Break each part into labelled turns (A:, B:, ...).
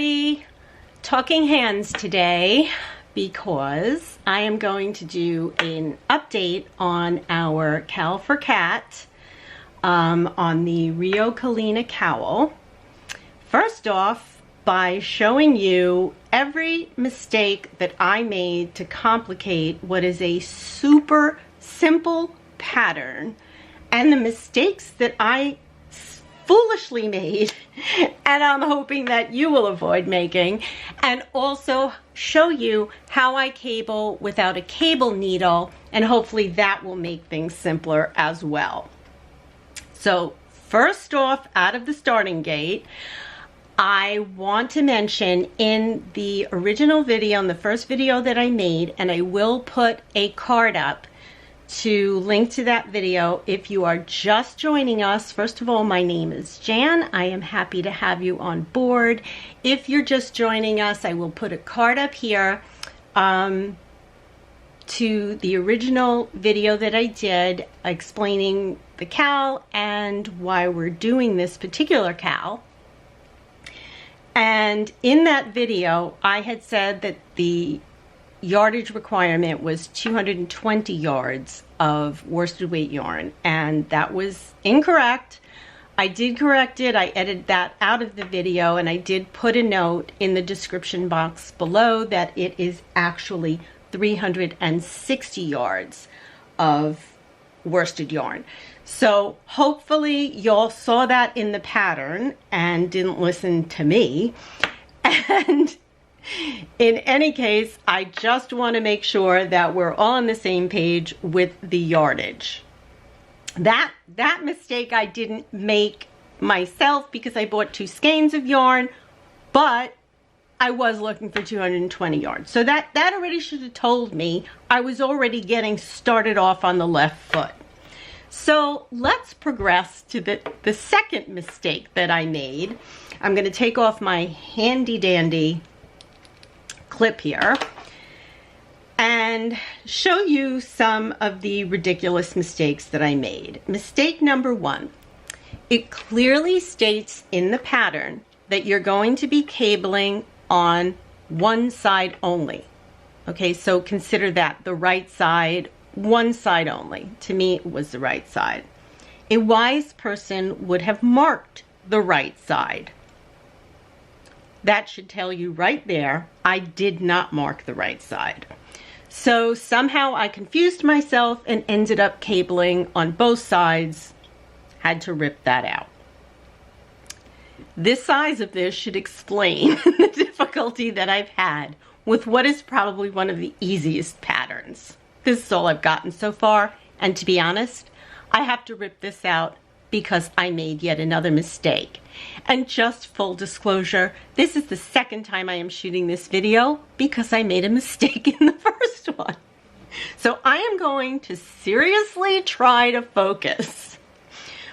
A: everybody. Talking hands today because I am going to do an update on our KAL for Cat on the Rio Kalina cowl. First off, by showing you every mistake that I made to complicate what is a super simple pattern and the mistakes that I foolishly made and I'm hoping that you will avoid making, and also show you how I cable without a cable needle, and hopefully that will make things simpler as well. So first off, out of the starting gate, I want to mention in the original video, in the first video that I made, and I will put a card up to link to that video. If you are just joining us, first of all, my name is Jan. I am happy to have you on board. If you're just joining us, I will put a card up here to the original video that I did explaining the KAL and why we're doing this particular KAL. And in that video, I had said that the yardage requirement was 220 yards of worsted weight yarn, and that was incorrect. I did correct it. I edited that out of the video, and I did put a note in the description box below that it is actually 360 yards of worsted yarn. So hopefully y'all saw that in the pattern and didn't listen to me. And in any case, I just want to make sure that we're all on the same page with the yardage. That mistake I didn't make myself because I bought 2 skeins of yarn, but I was looking for 220 yards. So that already should have told me I was already getting started off on the left foot. So let's progress to the second mistake that I made. I'm going to take off my handy dandy clip here and show you some of the ridiculous mistakes that I made. Mistake number 1, it clearly states in the pattern that you're going to be cabling on one side only. Okay, so consider that the right side, one side only. To me, it was the right side. A wise person would have marked the right side. That should tell you right there, I did not mark the right side. So somehow I confused myself and ended up cabling on both sides. Had to rip that out. This size of this should explain the difficulty that I've had with what is probably one of the easiest patterns. This is all I've gotten so far, and to be honest, I have to rip this out because I made yet another mistake. And just full disclosure, this is the second time I am shooting this video because I made a mistake in the first one. So I am going to seriously try to focus,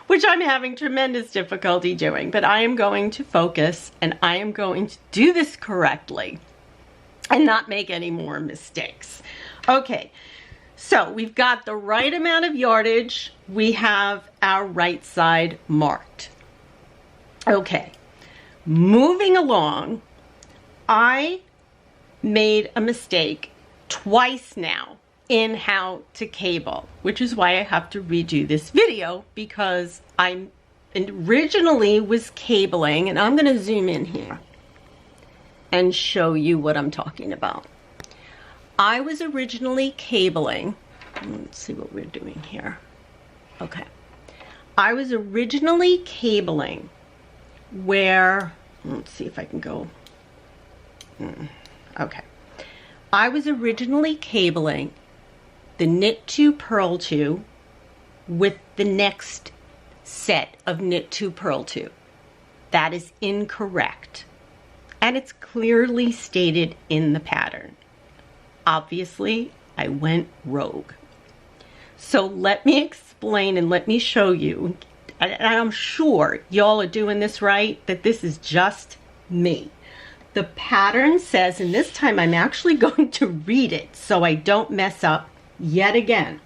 A: which I'm having tremendous difficulty doing, but I am going to focus and I am going to do this correctly and not make any more mistakes. Okay. So we've got the right amount of yardage. We have our right side marked. Okay, moving along, I made a mistake twice now in how to cable, which is why I have to redo this video because I originally was cabling, and I'm going to zoom in here and show you what I'm talking about. I was originally cabling, let's see what we're doing here. Okay. I was originally cabling where, let's see if I can go. Okay. I was originally cabling the knit 2 purl 2 with the next set of knit 2 purl 2. That is incorrect. And it's clearly stated in the pattern. Obviously, I went rogue. So let me explain and let me show you, and I'm sure y'all are doing this right, that this is just me. The pattern says, and this time I'm actually going to read it so I don't mess up yet again.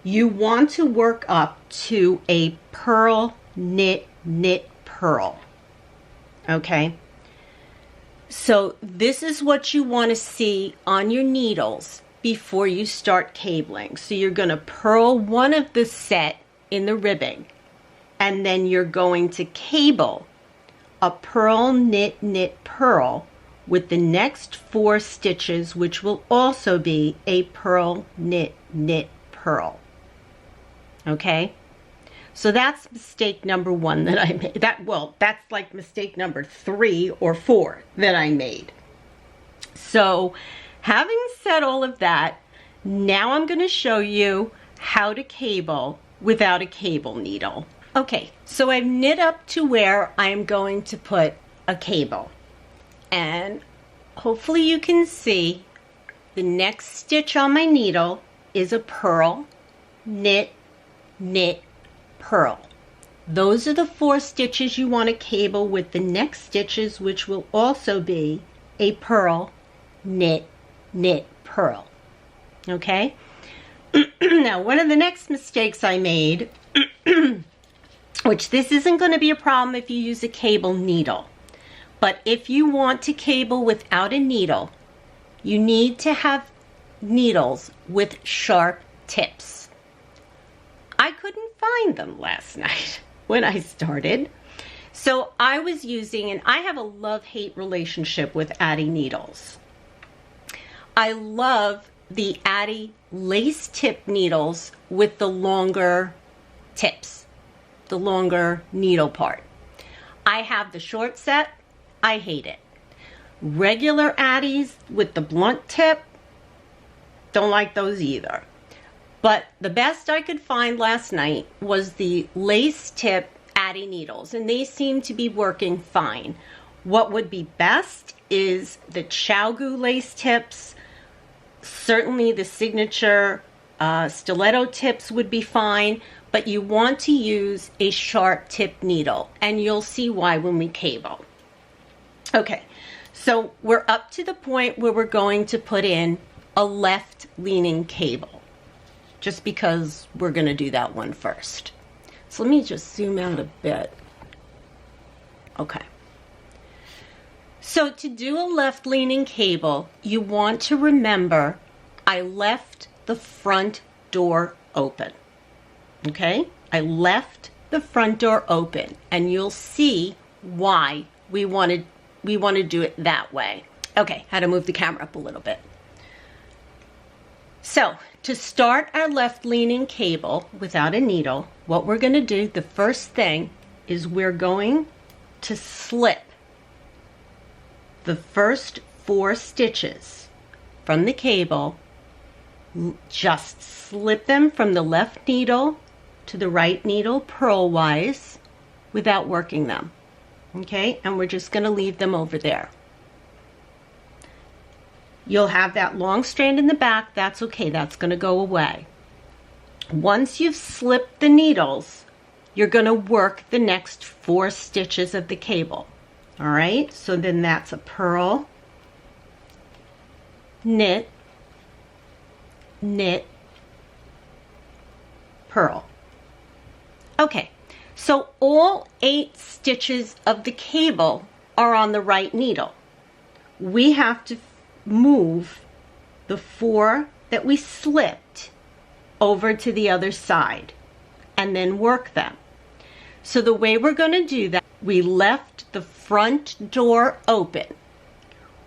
A: You want to work up to a purl, knit, knit, purl. Okay? So this is what you want to see on your needles before you start cabling. So you're going to purl one of the set in the ribbing, and then you're going to cable a purl, knit, knit, purl with the next 4 stitches, which will also be a purl, knit, knit, purl. Okay? So that's mistake number 1 that I made. That's like mistake number 3 or 4 that I made. So having said all of that, now I'm going to show you how to cable without a cable needle. Okay, so I've knit up to where I'm going to put a cable. And hopefully you can see the next stitch on my needle is a purl, knit, knit, purl. Those are the 4 stitches you want to cable with the next stitches, which will also be a purl, knit, knit, purl. Okay? Now, one of the next mistakes I made, which this isn't going to be a problem if you use a cable needle, but if you want to cable without a needle, you need to have needles with sharp tips. I couldn't find them last night when I started. So I was using, and I have a love-hate relationship with Addi needles. I love the Addi lace tip needles with the longer tips, the longer needle part. I have the short set. I hate it. Regular Addis with the blunt tip, don't like those either. But the best I could find last night was the lace tip Addi needles, and they seem to be working fine. What would be best is the Chowgu lace tips. Certainly the signature stiletto tips would be fine, but you want to use a sharp tip needle, and you'll see why when we cable. Okay, so we're up to the point where we're going to put in a left-leaning cable, just because we're going to do that one first. So let me just zoom out a bit. Okay. So to do a left-leaning cable, you want to remember I left the front door open. Okay? I left the front door open, and you'll see why we want to do it that way. Okay, had to move the camera up a little bit. So, to start our left-leaning cable without a needle, what we're going to do, the first thing, is we're going to slip the first 4 stitches from the cable. Just slip them from the left needle to the right needle purlwise without working them. Okay, and we're just going to leave them over there. You'll have that long strand in the back. That's okay. That's going to go away. Once you've slipped the needles, you're going to work the next 4 stitches of the cable. All right, so then that's a purl, knit, knit, purl. Okay, so all 8 stitches of the cable are on the right needle. We have to move the 4 that we slipped over to the other side and then work them. So the way we're going to do that, we left the front door open.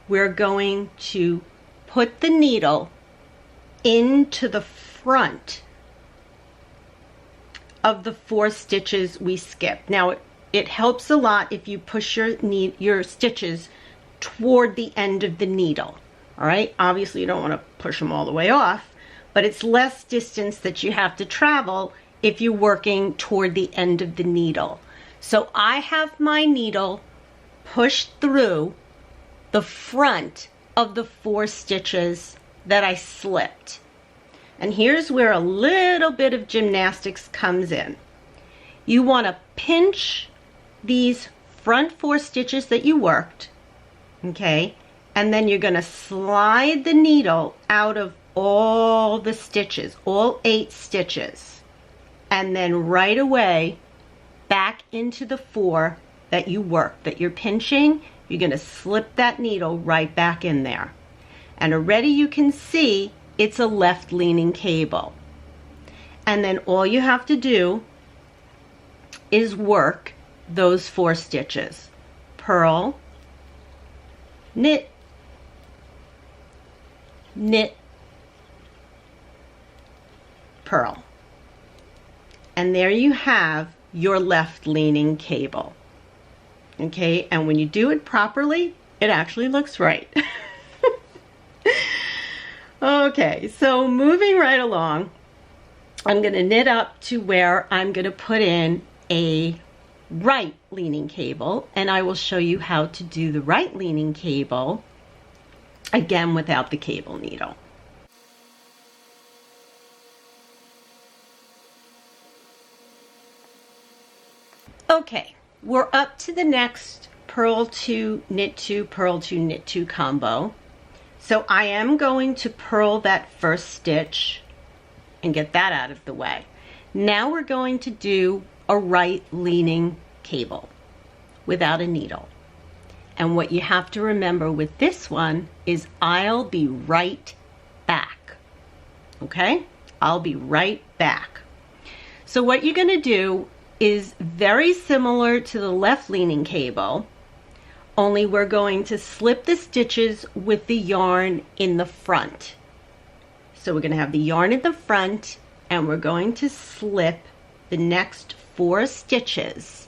A: We're going to put the needle into the front of the 4 stitches we skipped. Now it helps a lot if you push your stitches toward the end of the needle. All right, obviously you don't want to push them all the way off, but it's less distance that you have to travel if you're working toward the end of the needle. So I have my needle pushed through the front of the 4 stitches that I slipped. And here's where a little bit of gymnastics comes in. You want to pinch these front 4 stitches that you worked, okay? And then you're going to slide the needle out of all the stitches, all 8 stitches. And then right away, back into the 4 that you worked, that you're pinching, you're going to slip that needle right back in there. And already you can see it's a left leaning cable. And then all you have to do is work those 4 stitches. Purl, knit, knit, purl. And there you have your left leaning cable. Okay, and when you do it properly, it actually looks right. Okay, so moving right along, I'm going to knit up to where I'm going to put in a right leaning cable, and I will show you how to do the right leaning cable again without the cable needle. Okay, we're up to the next purl 2, knit 2, purl 2, knit 2 combo. So I am going to purl that first stitch and get that out of the way. Now we're going to do a right leaning cable without a needle. And what you have to remember with this one is I'll be right back. Okay? I'll be right back. So what you're going to do is very similar to the left leaning cable, only we're going to slip the stitches with the yarn in the front. So we're going to have the yarn in the front, and we're going to slip the next 4 stitches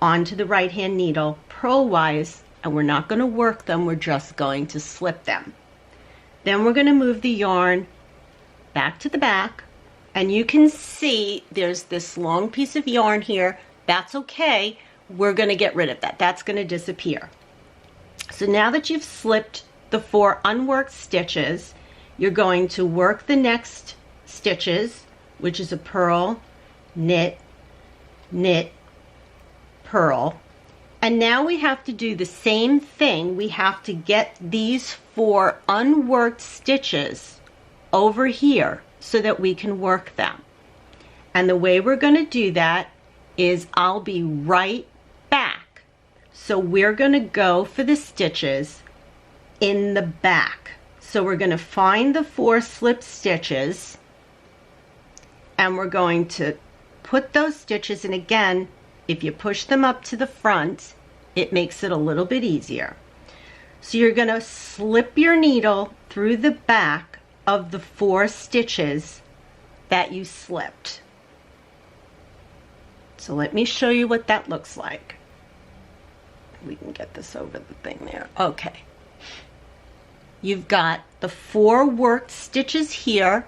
A: onto the right hand needle purlwise, and we're not going to work them, we're just going to slip them. Then we're going to move the yarn back to the back, and you can see there's this long piece of yarn here. That's okay. We're going to get rid of that. That's going to disappear. So now that you've slipped the 4 unworked stitches, you're going to work the next stitches, which is a purl, knit, knit, purl. And now we have to do the same thing. We have to get these 4 unworked stitches over here so that we can work them. And the way we're going to do that is I'll be right back. So we're going to go for the stitches in the back. So we're going to find the 4 slip stitches, and we're going to put those stitches, and again, if you push them up to the front, it makes it a little bit easier. So you're going to slip your needle through the back of the 4 stitches that you slipped. So let me show you what that looks like. We can get this over the thing there. Okay. You've got the 4 worked stitches here,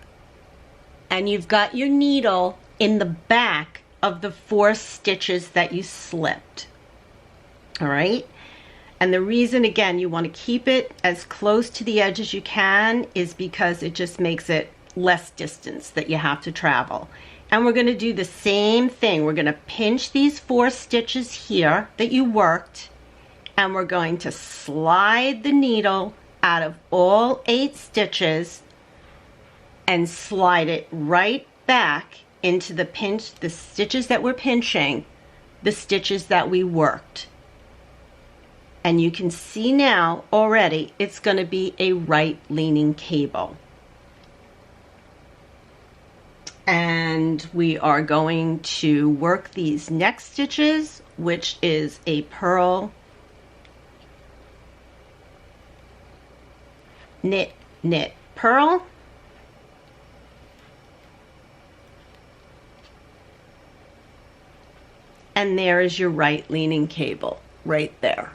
A: and you've got your needle in the back of the 4 stitches that you slipped. All right? And the reason, again, you want to keep it as close to the edge as you can is because it just makes it less distance that you have to travel. And we're going to do the same thing. We're going to pinch these 4 stitches here that you worked, and we're going to slide the needle out of all 8 stitches and slide it right back into the stitches that we're pinching, the stitches that we worked. And you can see now already it's going to be a right leaning cable. And we are going to work these next stitches, which is a purl, knit, knit, purl. And there is your right leaning cable right there.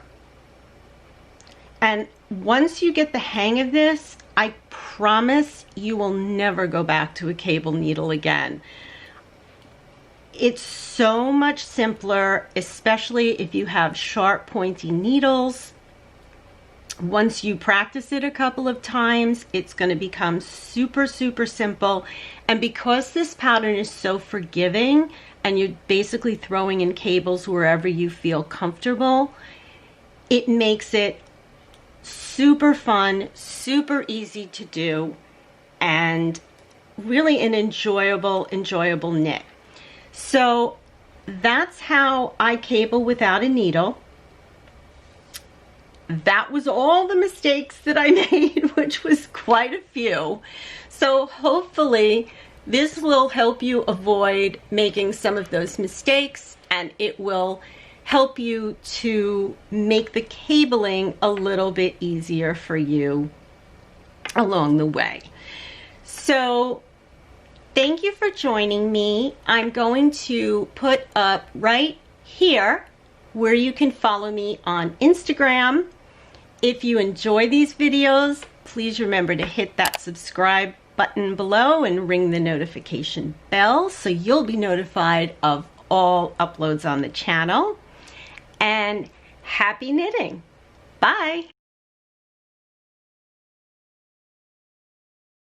A: And once you get the hang of this, I promise you will never go back to a cable needle again. It's so much simpler, especially if you have sharp, pointy needles. Once you practice it a couple of times, it's going to become super, super simple. And because this pattern is so forgiving, and you're basically throwing in cables wherever you feel comfortable, it makes it super fun, super easy to do, and really an enjoyable knit. So that's how I cable without a needle. that was all the mistakes that I made, which was quite a few. So hopefully this will help you avoid making some of those mistakes, and it will help you to make the cabling a little bit easier for you along the way. So thank you for joining me. I'm going to put up right here where you can follow me on Instagram. If you enjoy these videos, please remember to hit that subscribe button below and ring the notification bell so you'll be notified of all uploads on the channel. And happy knitting. Bye.